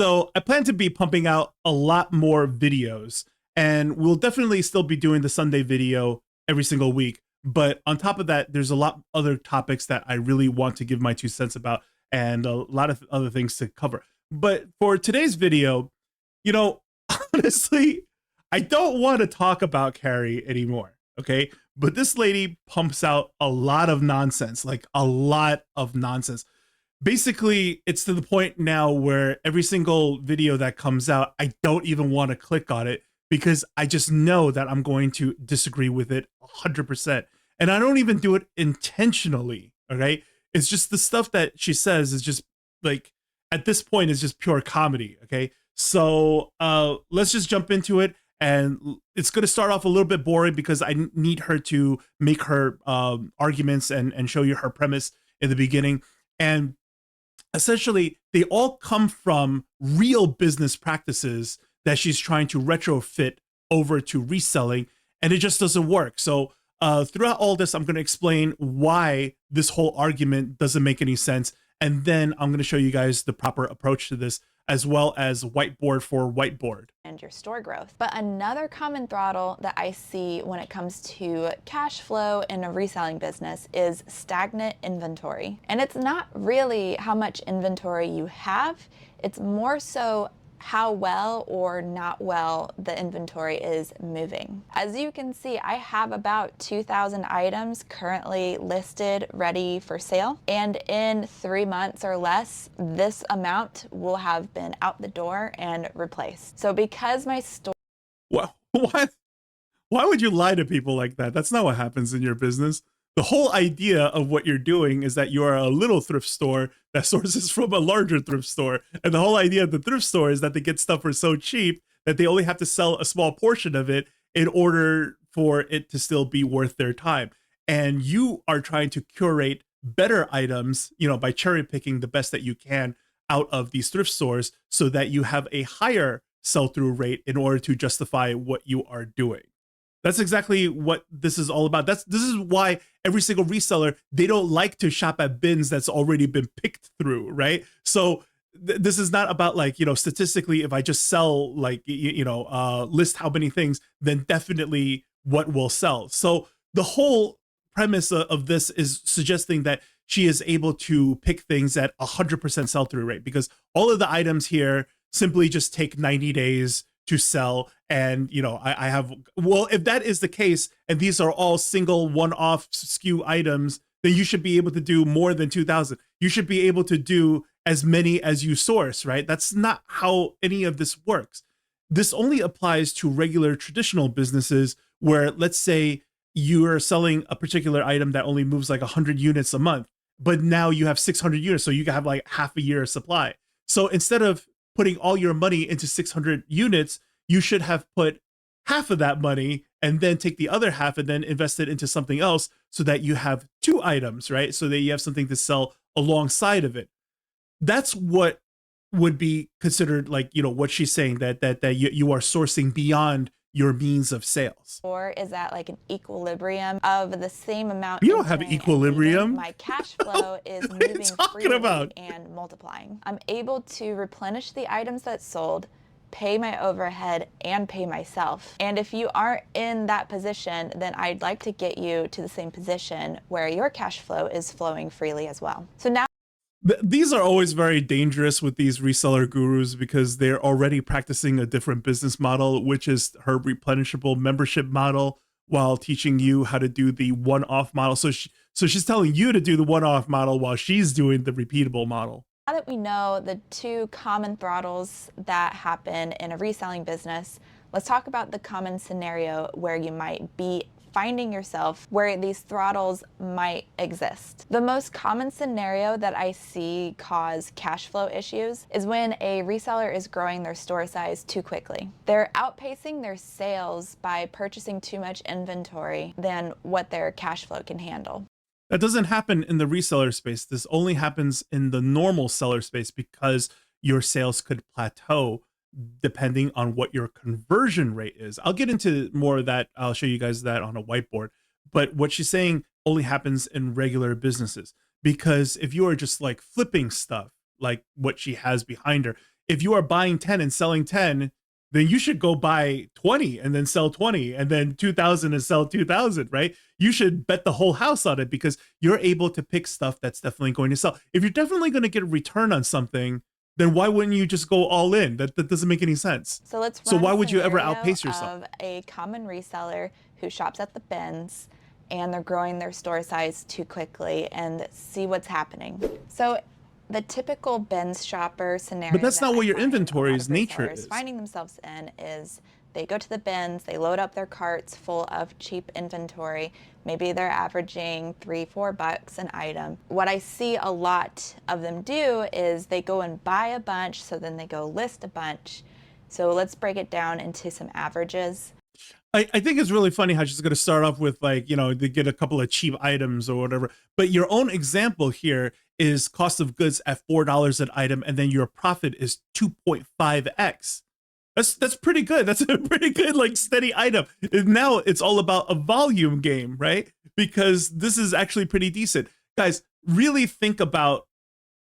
So I plan to be pumping out a lot more videos, and we'll definitely still be doing the Sunday video every single week. But on top of that, there's a lot other topics that I really want to give my 2 cents about, and a lot of other things to cover. But for today's video, you know, honestly, I don't want to talk about Carrie anymore. Okay. But this lady pumps out a lot of nonsense, like a lot of nonsense. Basically, it's to the point now where every single video that comes out, I don't even want to click on it because I just know that I'm going to disagree with it 100%. And I don't even do it intentionally. Okay. It's just the stuff that she says is just like, at this point, is just pure comedy. Okay. So let's just jump into it. And it's going to start off a little bit boring because I need her to make her arguments and show you her premise in the beginning. And essentially, they all come from real business practices that she's trying to retrofit over to reselling, and it just doesn't work. So throughout all this, I'm going to explain why this whole argument doesn't make any sense. And then I'm going to show you guys the proper approach to this, as well as whiteboard for whiteboard. And your store growth. But another common throttle that I see when it comes to cash flow in a reselling business is stagnant inventory. And it's not really how much inventory you have, it's more so how well or not well the inventory is moving. As you can see, I have about 2,000 items currently listed ready for sale, and in 3 months or less, this amount will have been out the door and replaced. So because my store— Well, why would you lie to people like that? That's not what happens in your business. The whole idea of what you're doing is that you are a little thrift store that sources from a larger thrift store. And the whole idea of the thrift store is that they get stuff for so cheap that they only have to sell a small portion of it in order for it to still be worth their time. And you are trying to curate better items, by cherry picking the best that you can out of these thrift stores so that you have a higher sell-through rate in order to justify what you are doing. That's exactly what this is all about. This is why every single reseller, they don't like to shop at bins that's already been picked through, right? So this is not about statistically, if I just sell list how many things, then definitely what will sell. So the whole premise of this is suggesting that she is able to pick things at 100% sell-through rate, because all of the items here simply just take 90 days to sell. And I have, well, if that is the case, and these are all single one-off SKU items, then you should be able to do more than 2,000. You should be able to do as many as you source, right? That's not how any of this works. This only applies to regular traditional businesses where, let's say, you are selling a particular item that only moves like 100 units a month, but now you have 600 units, so you can have like half a year of supply. So instead of putting all your money into 600 units, you should have put half of that money and then take the other half and then invest it into something else so that you have 2 items, right? So that you have something to sell alongside of it. That's what would be considered what she's saying, that you are sourcing beyond your means of sales. Or is that like an equilibrium of the same amount? You don't have equilibrium. My cash flow is moving freely and multiplying. I'm able to replenish the items that sold, pay my overhead, and pay myself. And if you aren't in that position, then I'd like to get you to the same position where your cash flow is flowing freely as well. So now, these are always very dangerous with these reseller gurus because they're already practicing a different business model, which is her replenishable membership model, while teaching you how to do the one-off model. So she's telling you to do the one-off model while she's doing the repeatable model. Now that we know the 2 common throttles that happen in a reselling business, let's talk about the common scenario where you might be finding yourself where these throttles might exist. The most common scenario that I see cause cash flow issues is when a reseller is growing their store size too quickly. They're outpacing their sales by purchasing too much inventory than what their cash flow can handle. That doesn't happen in the reseller space. This only happens in the normal seller space because your sales could plateau depending on what your conversion rate is. I'll get into more of that. I'll show you guys that on a whiteboard. But what she's saying only happens in regular businesses, because if you are just like flipping stuff, like what she has behind her, if you are buying 10 and selling 10, then you should go buy 20 and then sell 20 and then 2,000 and sell 2,000, right? You should bet the whole house on it because you're able to pick stuff that's definitely going to sell. If you're definitely going to get a return on something, then why wouldn't you just go all in? That doesn't make any sense. So let's So run why a would you ever scenario outpace yourself? of a common reseller who shops at the bins and they're growing their store size too quickly and see what's happening. So the typical bins shopper scenario, But that's that not I what your find a lot inventory's of nature resellers is. finding themselves in is they go to the bins, they load up their carts full of cheap inventory. Maybe they're averaging $3-4 an item. What I see a lot of them do is they go and buy a bunch, so then they go list a bunch. So let's break it down into some averages. I think it's really funny how she's going to start off with like, they get a couple of cheap items or whatever. But your own example here is cost of goods at $4 an item, and then your profit is 2.5x. That's pretty good. That's a pretty good, like, steady item. And now it's all about a volume game, right? Because this is actually pretty decent. Guys, really think about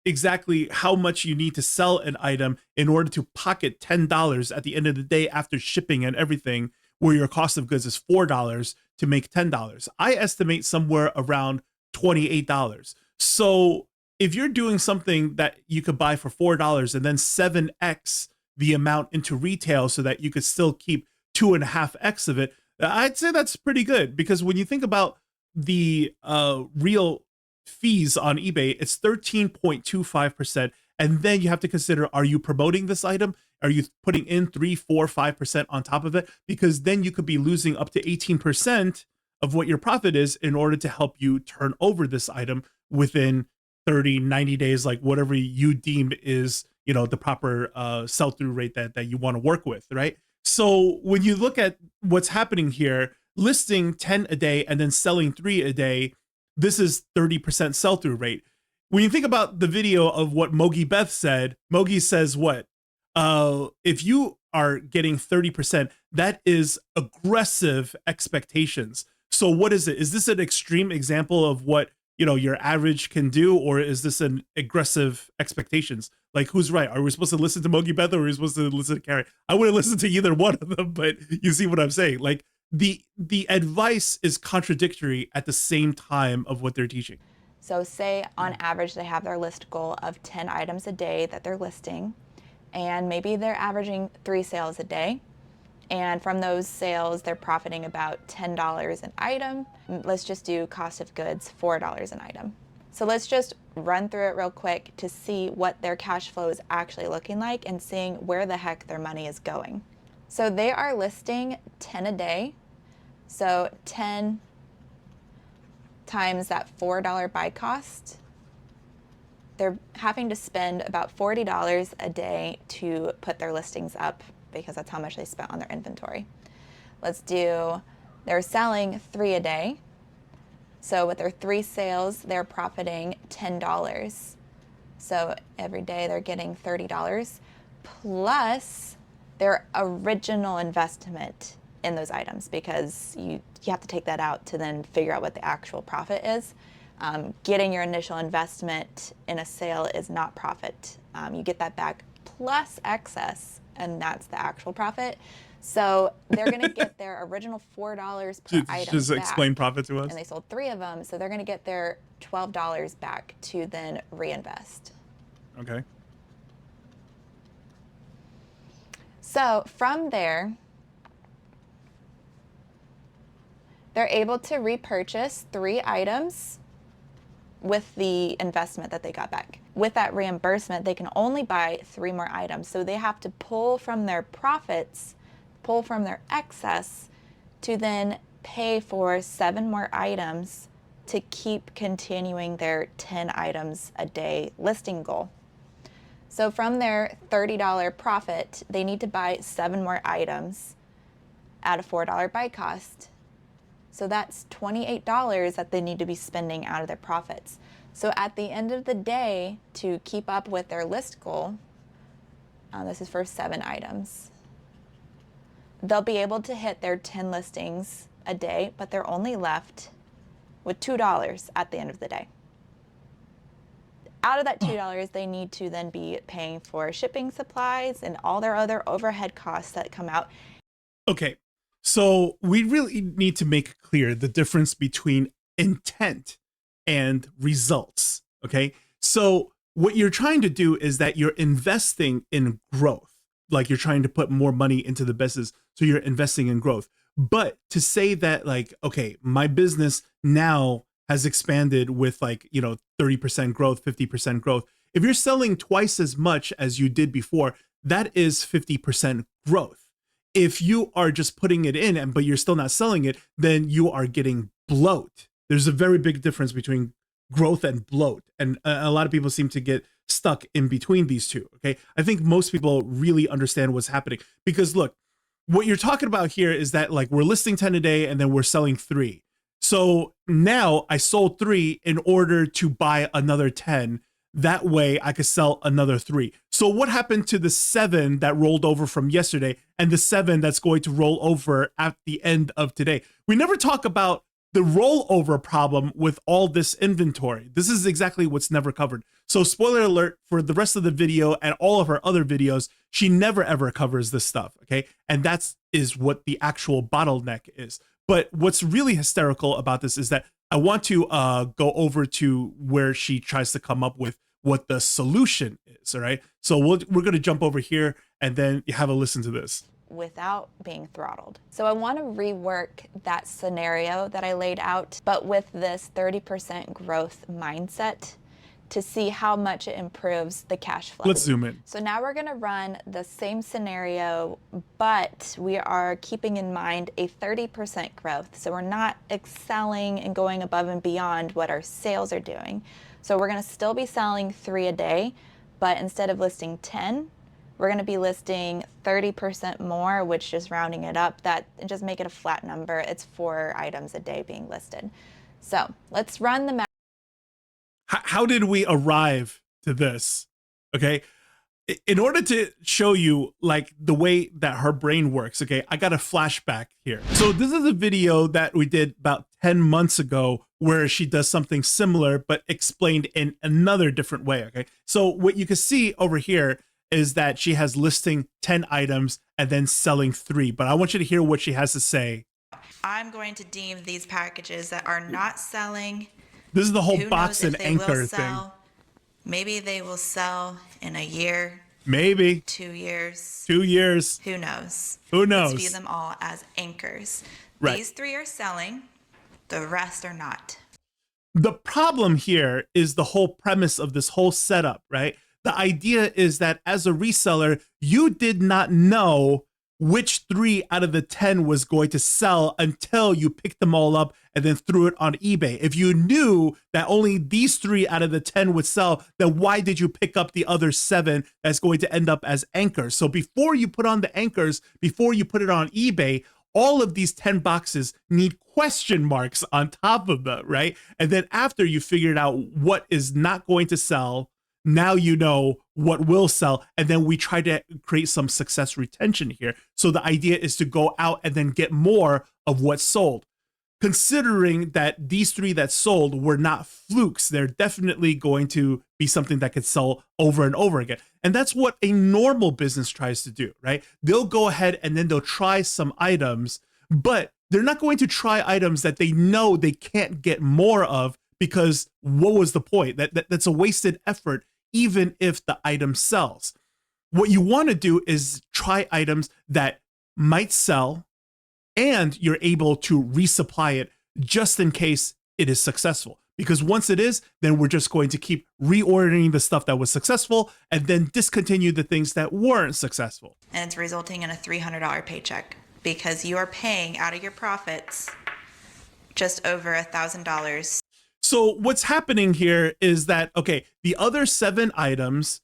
exactly how much you need to sell an item in order to pocket $10 at the end of the day after shipping and everything, where your cost of goods is $4 to make $10. I estimate somewhere around $28. So if you're doing something that you could buy for $4 and then 7x the amount into retail so that you could still keep 2.5x of it, I'd say that's pretty good. Because when you think about the real fees on eBay, it's 13.25%. And then you have to consider, are you promoting this item? Are you putting in 3, 4, 5% on top of it? Because then you could be losing up to 18% of what your profit is in order to help you turn over this item within 30, 90 days, like whatever you deem is, the proper sell-through rate that you want to work with, right? So when you look at what's happening here, listing 10 a day and then selling 3 a day, this is 30% sell-through rate. When you think about the video of what Mogi Beth said, Mogi says what? If you are getting 30%, that is aggressive expectations. So what is it? Is this an extreme example of what your average can do, or is this an aggressive expectations? Like, who's right? Are we supposed to listen to Mogi Beth or are we supposed to listen to Carrie? I wouldn't listen to either one of them, but you see what I'm saying? Like, the advice is contradictory at the same time of what they're teaching. So say on average they have their list goal of 10 items a day that they're listing, and maybe they're averaging 3 sales a day. And from those sales, they're profiting about $10 an item. Let's just do cost of goods, $4 an item. So let's just run through it real quick to see what their cash flow is actually looking like and seeing where the heck their money is going. So they are listing 10 a day. So 10 times that $4 buy cost. They're having to spend about $40 a day to put their listings up, because that's how much they spent on their inventory. Let's do, they're selling 3 a day. So with their 3 sales, they're profiting $10. So every day they're getting $30 plus their original investment in those items, because you have to take that out to then figure out what the actual profit is. Getting your initial investment in a sale is not profit. You get that back plus excess, and that's the actual profit. So they're going to get their original $4 per item Just back, explain profit to us. and they sold 3 of them, so they're going to get their $12 back to then reinvest. Okay. So from there, they're able to repurchase 3 items with the investment that they got back. With that reimbursement, they can only buy 3 more items. So they have to pull from their profits, pull from their excess, to then pay for 7 more items to keep continuing their 10 items a day listing goal. So from their $30 profit, they need to buy 7 more items at a $4 buy cost. So that's $28 that they need to be spending out of their profits. So at the end of the day, to keep up with their list goal, this is for 7 items, they'll be able to hit their 10 listings a day, but they're only left with $2 at the end of the day. Out of that $2, they need to then be paying for shipping supplies and all their other overhead costs that come out. Okay, so we really need to make clear the difference between intent and results. Okay, so what you're trying to do is that you're investing in growth, like you're trying to put more money into the business, so you're investing in growth. But to say that, like, okay, my business now has expanded with, like, 30% growth, 50% growth. If you're selling twice as much as you did before, that is 50% growth. If you are just putting it in but you're still not selling it, then you are getting bloat. There's a very big difference between growth and bloat. And a lot of people seem to get stuck in between these two. Okay. I think most people really understand what's happening, because look, what you're talking about here is that, like, we're listing 10 a day and then we're selling 3. So now I sold 3 in order to buy another 10. That way I could sell another 3. So what happened to the 7 that rolled over from yesterday and the 7 that's going to roll over at the end of today? We never talk about the rollover problem with all this inventory. This is exactly what's never covered. So spoiler alert for the rest of the video and all of her other videos, she never ever covers this stuff, okay? And is what the actual bottleneck is. But what's really hysterical about this is that I want to go over to where she tries to come up with what the solution is, all right? So we're going to jump over here and then have a listen to this. Without being throttled. So I want to rework that scenario that I laid out, but with this 30% growth mindset, to see how much it improves the cash flow. Let's zoom in. So now we're going to run the same scenario, but we are keeping in mind a 30% growth. So we're not excelling and going above and beyond what our sales are doing. So we're going to still be selling 3 a day, but instead of listing 10, we're going to be listing 30% more, which, just rounding it up, just make it a flat number. It's 4 items a day being listed. So let's run the math. How did we arrive to this? Okay. In order to show you, like, the way that her brain works, okay, I got a flashback here. So this is a video that we did about 10 months ago where she does something similar, but explained in another different way. Okay. So what you can see over here is that she has listing 10 items and then selling 3. But I want you to hear what she has to say. I'm going to deem these packages that are not selling. This is the whole Who box knows and if they anchor will thing. sell? Maybe they will sell in a year, Maybe 2 years. 2 years. Who knows? Who knows? Let's view them all as anchors. Right. These 3 are selling. The rest are not. The problem here is the whole premise of this whole setup, right? The idea is that as a reseller, you did not know which 3 out of the 10 was going to sell until you picked them all up and then threw it on eBay. If you knew that only these 3 out of the 10 would sell, then why did you pick up the other 7 that's going to end up as anchors? So before you put on the anchors, before you put it on eBay, all of these 10 boxes need question marks on top of them, right? And then after you figured out what is not going to sell, now you know what will sell, and then we try to create some success retention here. So the idea is to go out and then get more of what's sold. Considering that these 3 that sold were not flukes, they're definitely going to be something that could sell over and over again. And that's what a normal business tries to do, right? They'll go ahead and then they'll try some items, but they're not going to try items that they know they can't get more of, because what was the point? That's a wasted effort, even if the item sells. What you want to do is try items that might sell, and you're able to resupply it just in case it is successful. Because once it is, then we're just going to keep reordering the stuff that was successful and then discontinue the things that weren't successful. And it's resulting in a $300 paycheck because you are paying out of your profits just over $1,000. So what's happening here is that, okay, the other 7 items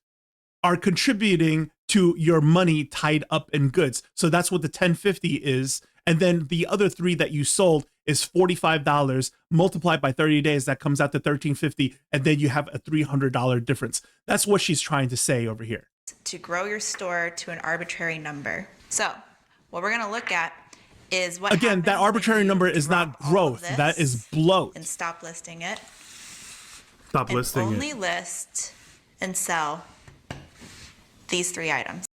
are contributing to your money tied up in goods. So that's what the 1050 is. And then the other 3 that you sold is $45 multiplied by 30 days. That comes out to $1350. And then you have a $300 difference. That's what she's trying to say over here. To grow your store to an arbitrary number. So what we're going to look at is what Again, that happens when arbitrary you number is drop not all of growth. this That is bloat. and stop listing it. Stop and listing only it. list and sell these 3 items.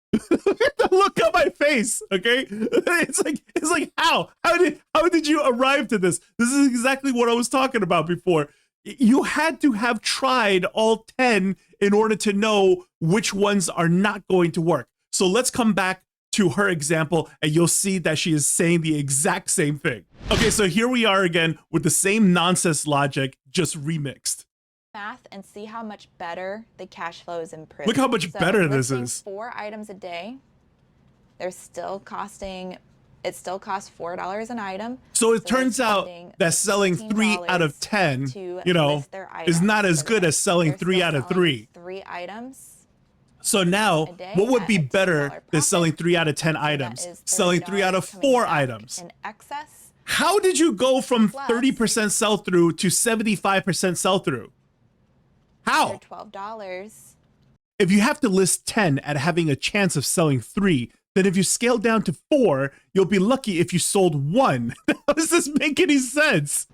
Look at my face, okay? It's like how did you arrive to this? This is exactly what I was talking about before. You had to have tried all 10 in order to know which ones are not going to work. So let's come back to her example and you'll see that she is saying the exact same thing. Okay, so here we are again with the same nonsense logic, just remixed. Math and see how much better the cash flow is improved. Look how much better this listing is. 4 items a day, it still costs $4 an item. So it turns out that selling 3 out of 10, you know, is not as good as selling 3 out of 3. 3 items. So now, what would be better than selling 3 out of 10 So items? that is Selling 3 out of $30 coming 4 back items. in excess. How did you go from Plus- 30% sell through to 75% sell through? They're How? $12. If you have to list 10 at having a chance of selling 3, then if you scale down to 4, you'll be lucky if you sold 1. How does this make any sense?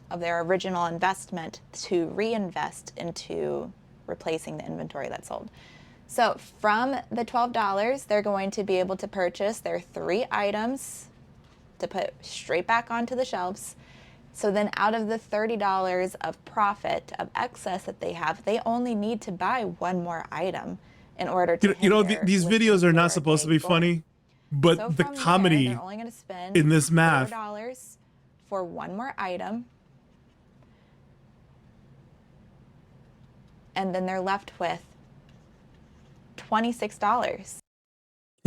Of their original investment to reinvest into replacing the inventory that's sold. So from the $12, they're going to be able to purchase their 3 items to put straight back onto the shelves. So then out of the $30 of profit, of excess that they have, they only need to buy 1 more item in order to You know, hit their these listing videos are not for supposed to day be goal. funny, So but the from there, comedy they're only going to spend in this math. $4 for 1 more item. And then they're left with $26.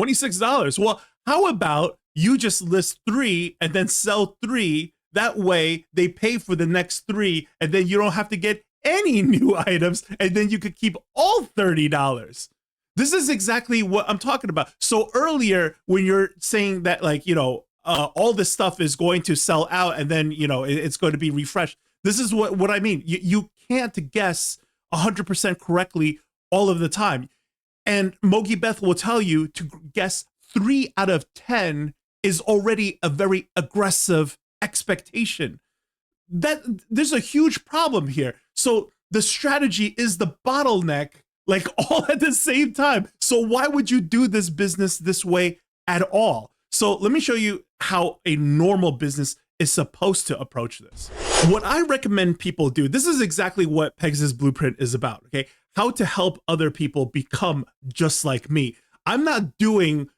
$26. Well, how about you just list 3 and then sell 3? That way they pay for the next 3 and then you don't have to get any new items and then you could keep all $30. This is exactly what I'm talking about. So earlier when you're saying that, like, you know, all this stuff is going to sell out and then, you know, it's going to be refreshed. This is what I mean. You can't guess 100% correctly all of the time. And Mogi Beth will tell you to guess 3 out of 10 is already a very aggressive expectation. That there's a huge problem here. So the strategy is the bottleneck, like all at the same time. So why would you do this business this way at all? So let me show you how a normal business is supposed to approach this. What I recommend people do, this is exactly what Pegs' Blueprint is about, okay? How to help other people become just like me. I'm not doing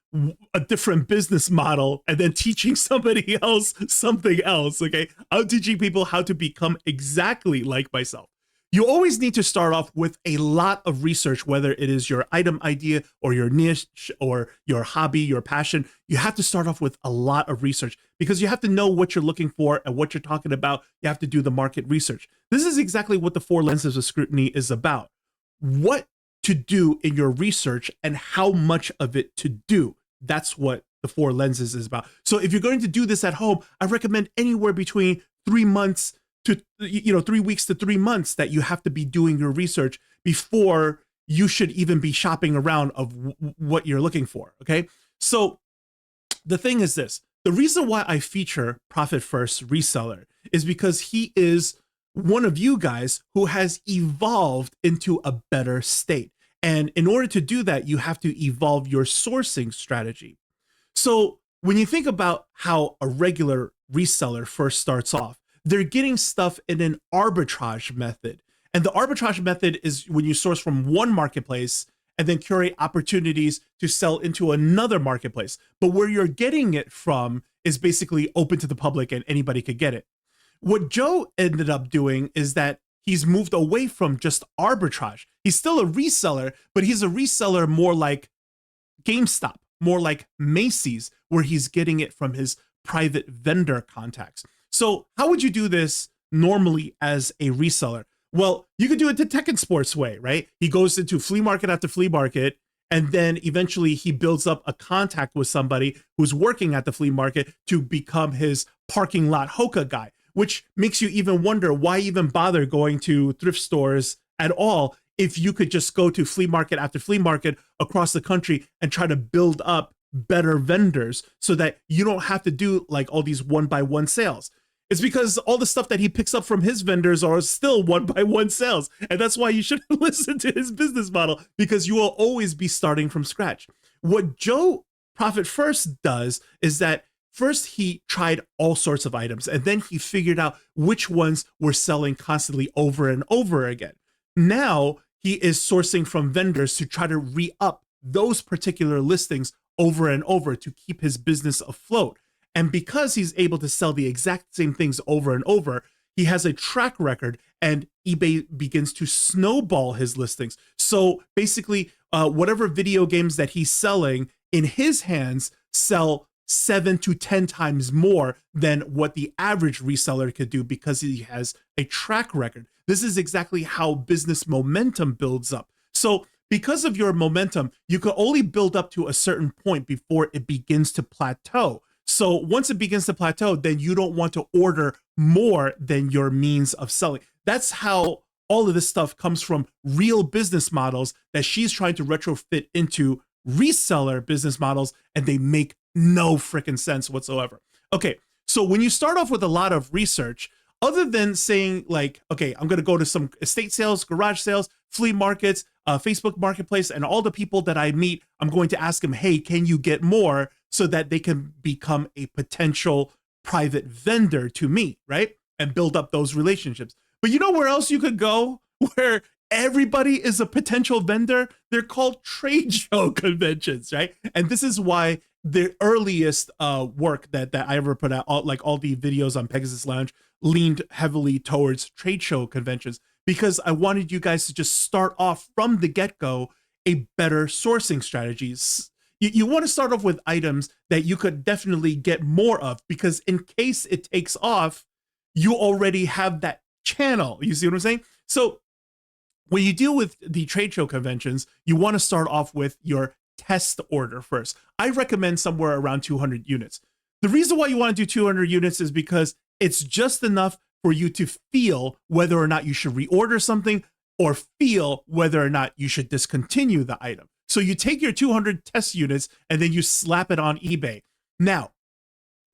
a different business model and then teaching somebody else something else, okay? I'm teaching people how to become exactly like myself. You always need to start off with a lot of research, whether it is your item idea or your niche or your hobby, your passion. You have to start off with a lot of research because you have to know what you're looking for and what you're talking about. You have to do the market research. This is exactly what the 4 lenses of scrutiny is about. What to do in your research and how much of it to do. That's what the 4 lenses is about. So if you're going to do this at home, I recommend anywhere between 3 months to 3 weeks to 3 months that you have to be doing your research before you should even be shopping around of what you're looking for. Okay. So the thing is this, the reason why I feature Profit First Reseller is because he is one of you guys who has evolved into a better state. And in order to do that, you have to evolve your sourcing strategy. So when you think about how a regular reseller first starts off, they're getting stuff in an arbitrage method. And the arbitrage method is when you source from one marketplace and then curate opportunities to sell into another marketplace. But where you're getting it from is basically open to the public and anybody could get it. What Joe ended up doing is that he's moved away from just arbitrage. He's still a reseller, but he's a reseller more like GameStop, more like Macy's, where he's getting it from his private vendor contacts. So how would you do this normally as a reseller? Well, you could do it the tech and sports way, right? He goes into flea market after flea market, and then eventually he builds up a contact with somebody who's working at the flea market to become his parking lot hoka guy, which makes you even wonder why even bother going to thrift stores at all if you could just go to flea market after flea market across the country and try to build up better vendors so that you don't have to do like all these one-by-one sales. It's because all the stuff that he picks up from his vendors are still one-by-one sales. And that's why you shouldn't listen to his business model, because you will always be starting from scratch. What Joe Profit First does is that first he tried all sorts of items, and then he figured out which ones were selling constantly over and over again. Now he is sourcing from vendors to try to re-up those particular listings over and over to keep his business afloat. And because he's able to sell the exact same things over and over, he has a track record, and eBay begins to snowball his listings. So basically, whatever video games that he's selling in his hands sell 7 to 10 times more than what the average reseller could do, because he has a track record. This is exactly how business momentum builds up. So because of your momentum, you can only build up to a certain point before it begins to plateau. So once it begins to plateau, then you don't want to order more than your means of selling. That's how all of this stuff comes from real business models that she's trying to retrofit into reseller business models, and they make no freaking sense whatsoever. Okay, so when you start off with a lot of research, other than saying like, okay, I'm going to go to some estate sales, garage sales, flea markets, Facebook Marketplace, and all the people that I meet, I'm going to ask them, hey, can you get more, so that they can become a potential private vendor to me, right? And build up those relationships. But you know where else you could go where everybody is a potential vendor? They're called trade show conventions, right? And this is why the earliest work that I ever put out, all the videos on Pegasus Lounge, leaned heavily towards trade show conventions, because I wanted you guys to just start off from the get-go a better sourcing strategies. You want to start off with items that you could definitely get more of, because in case it takes off, you already have that channel. You see what I'm saying? So when you deal with the trade show conventions, you want to start off with your test order first. I recommend somewhere around 200 units. The reason why you want to do 200 units is because it's just enough for you to feel whether or not you should reorder something, or feel whether or not you should discontinue the item. So you take your 200 test units and then you slap it on eBay. Now,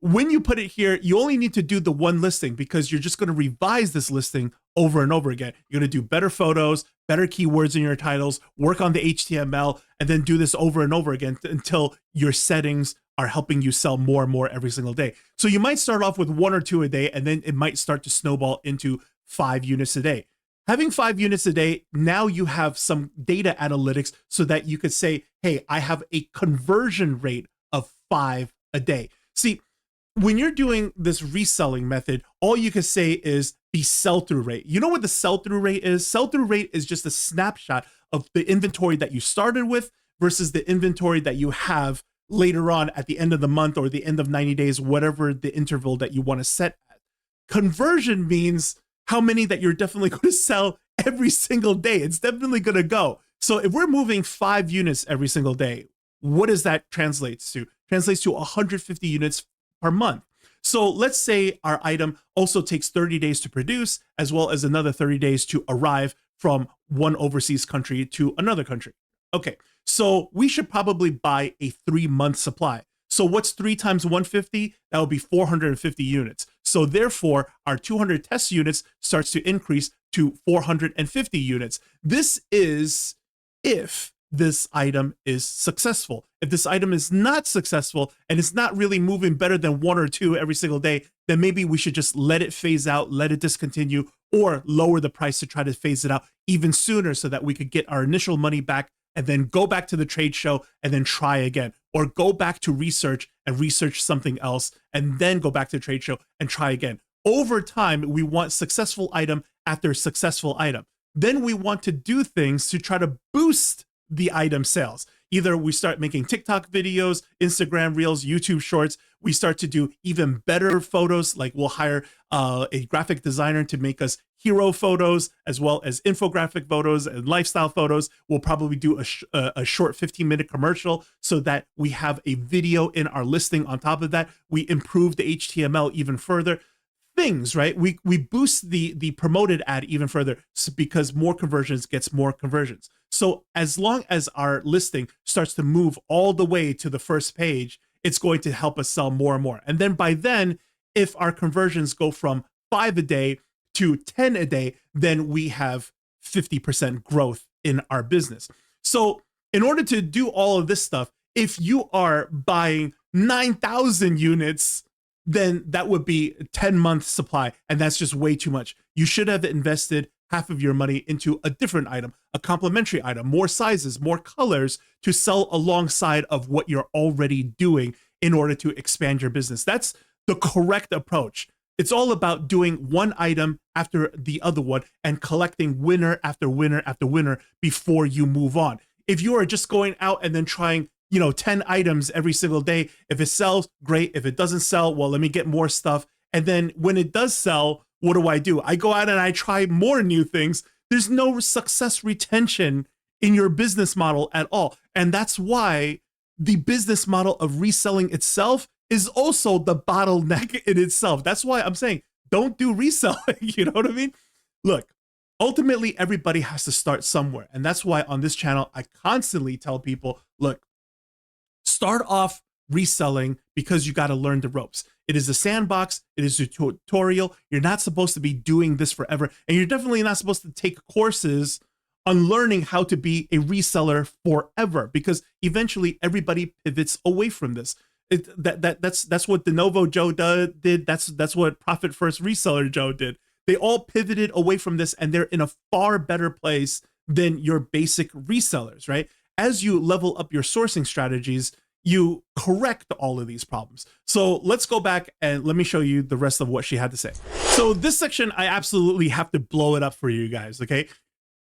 when you put it here, you only need to do the one listing, because you're just going to revise this listing over and over again. You're going to do better photos, better keywords in your titles, work on the HTML, and then do this over and over again until your settings are helping you sell more and more every single day. So you might start off with 1 or 2 a day, and then it might start to snowball into 5 units a day. Having 5 units a day, now you have some data analytics so that you could say, hey, I have a conversion rate of 5 a day. See, when you're doing this reselling method, all you can say is the sell-through rate. You know what the sell-through rate is? Sell-through rate is just a snapshot of the inventory that you started with versus the inventory that you have later on at the end of the month or the end of 90 days, whatever the interval that you want to set at. Conversion means how many that you're definitely going to sell every single day. It's definitely going to go. So if we're moving 5 units every single day, what does that translate to? Translates to 150 units per month. So let's say our item also takes 30 days to produce, as well as another 30 days to arrive from one overseas country to another country. Okay, so we should probably buy a 3-month supply. So what's 3 times 150? That would be 450 units. So therefore, our 200 test units starts to increase to 450 units. This is if this item is successful. If this item is not successful and it's not really moving better than 1 or 2 every single day, then maybe we should just let it phase out, let it discontinue, or lower the price to try to phase it out even sooner so that we could get our initial money back and then go back to the trade show and then try again, or go back to research and research something else and then go back to the trade show and try again. Over time, we want successful item after successful item. Then we want to do things to try to boost the item sales. Either we start making TikTok videos, Instagram Reels, YouTube Shorts. We start to do even better photos, like we'll hire a graphic designer to make us hero photos, as well as infographic photos and lifestyle photos. We'll probably do a short 15-minute commercial so that we have a video in our listing. On top of that, we improve the HTML even further. Things, right? We boost the promoted ad even further because more conversions gets more conversions. So as long as our listing starts to move all the way to the first page, it's going to help us sell more and more. And then by then, if our conversions go from 5 a day to 10 a day, then we have 50% growth in our business. So in order to do all of this stuff, if you are buying 9,000 units, then that would be 10 months supply. And that's just way too much. You should have invested half of your money into a different item, a complementary item, more sizes, more colors to sell alongside of what you're already doing in order to expand your business. That's the correct approach. It's all about doing one item after the other one and collecting winner after winner after winner before you move on. If you are just going out and then trying 10 items every single day, if it sells, great. If it doesn't sell, well, let me get more stuff. And then when it does sell, what do? I go out and I try more new things. There's no success retention in your business model at all. And that's why the business model of reselling itself is also the bottleneck in itself. That's why I'm saying, don't do reselling. You know what I mean? Look, ultimately, everybody has to start somewhere. And that's why on this channel, I constantly tell people, look, start off reselling because you got to learn the ropes. It is a sandbox. It is a tutorial. You're not supposed to be doing this forever. And you're definitely not supposed to take courses on learning how to be a reseller forever, because eventually everybody pivots away from this. That's what De Novo Joe did. That's what Profit First Reseller Joe did. They all pivoted away from this, and they're in a far better place than your basic resellers, right? As you level up your sourcing strategies, you correct all of these problems. So let's go back and let me show you the rest of what she had to say. So this section, I absolutely have to blow it up for you guys, okay?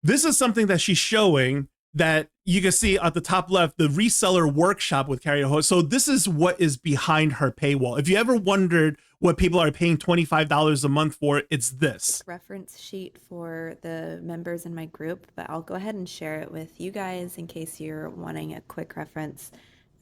This is something that she's showing that you can see at the top left, the reseller workshop with Carrier Host. So this is what is behind her paywall. If you ever wondered what people are paying $25 a month for, it's this. Reference sheet for the members in my group, but I'll go ahead and share it with you guys in case you're wanting a quick reference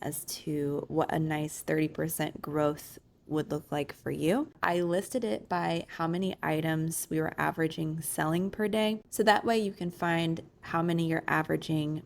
as to what a nice 30% growth would look like for you. I listed it by how many items we were averaging selling per day. So that way you can find how many you're averaging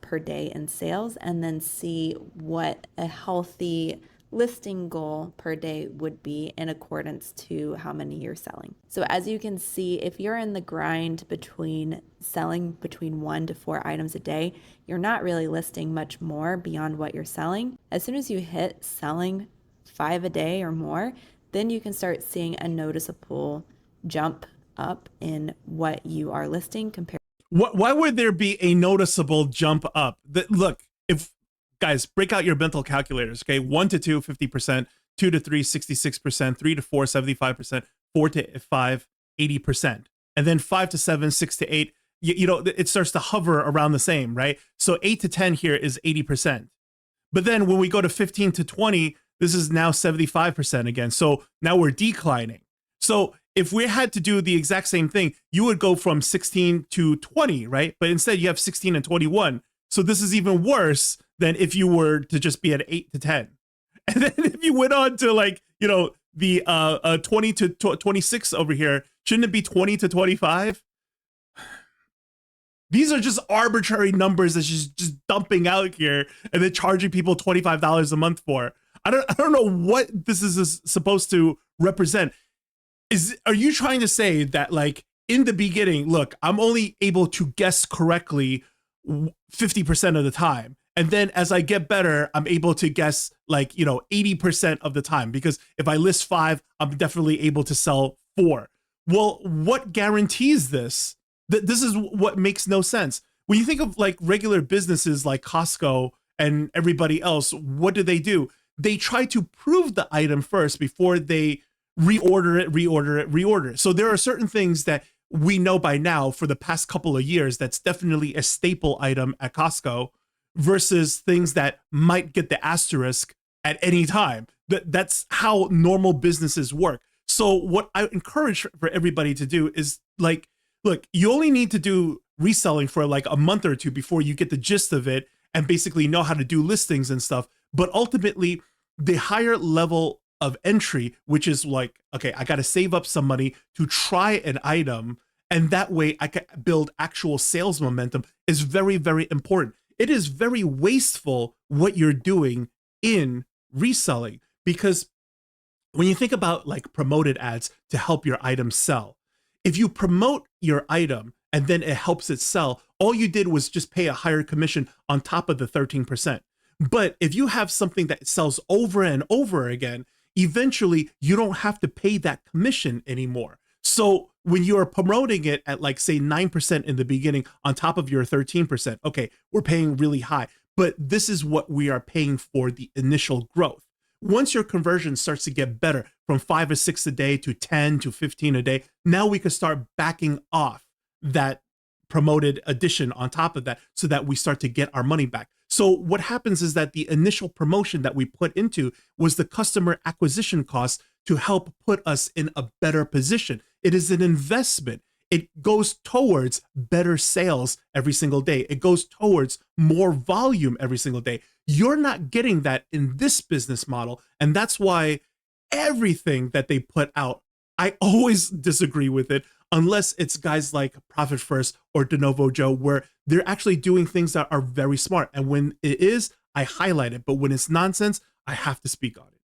per day in sales and then see what a healthy listing goal per day would be in accordance to how many you're selling. So as you can see, if you're in the grind between selling between 1 to 4 items a day, you're not really listing much more beyond what you're selling. As soon as you hit selling 5 a day or more, then you can start seeing a noticeable jump up in what you are listing compared. Why would there be a noticeable jump up? Look, if guys, break out your mental calculators, okay? 1 to 2, 50%, 2 to 3, 66%, 3 to 4, 75%, 4 to 5, 80%. And then 5 to 7, 6 to 8, it starts to hover around the same, right? So 8 to 10 here is 80%. But then when we go to 15 to 20, this is now 75% again. So now we're declining. So if we had to do the exact same thing, you would go from 16 to 20, right? But instead you have 16 and 21. So this is even worse than if you were to just be at 8 to 10. And then if you went on to the 20 to 26 over here, shouldn't it be 20 to 25? These are just arbitrary numbers that she's just dumping out here and then charging people $25 a month for. I don't know what this is supposed to represent. Are you trying to say that, like, in the beginning, look, I'm only able to guess correctly 50% of the time, and then as I get better, I'm able to guess 80% of the time, because if I list 5, I'm definitely able to sell 4. Well, what guarantees this? This is what makes no sense. When you think of like regular businesses like Costco and everybody else, what do? They try to prove the item first before they reorder it. So there are certain things that we know by now for the past couple of years that's definitely a staple item at Costco versus things that might get the asterisk at any time. That's how normal businesses work. So what I encourage for everybody to do is, like, look, you only need to do reselling for like a month or two before you get the gist of it and basically know how to do listings and stuff. But ultimately, the higher level of entry, which is like, okay, I got to save up some money to try an item, and that way I can build actual sales momentum, is very, very important. It is very wasteful what you're doing in reselling, because when you think about like promoted ads to help your item sell, if you promote your item and then it helps it sell, all you did was just pay a higher commission on top of the 13%. But if you have something that sells over and over again, eventually you don't have to pay that commission anymore. So when you are promoting it at like say 9% in the beginning on top of your 13%, okay, we're paying really high, but this is what we are paying for the initial growth. Once your conversion starts to get better from 5 or 6 a day to 10 to 15 a day, now we can start backing off that promoted addition on top of that so that we start to get our money back. So what happens is that the initial promotion that we put into was the customer acquisition cost to help put us in a better position. It is an investment. It goes towards better sales every single day. It goes towards more volume every single day. You're not getting that in this business model. And that's why everything that they put out, I always disagree with it, unless it's guys like Profit First or De Novo Joe, where they're actually doing things that are very smart. And when it is, I highlight it. But when it's nonsense, I have to speak on it.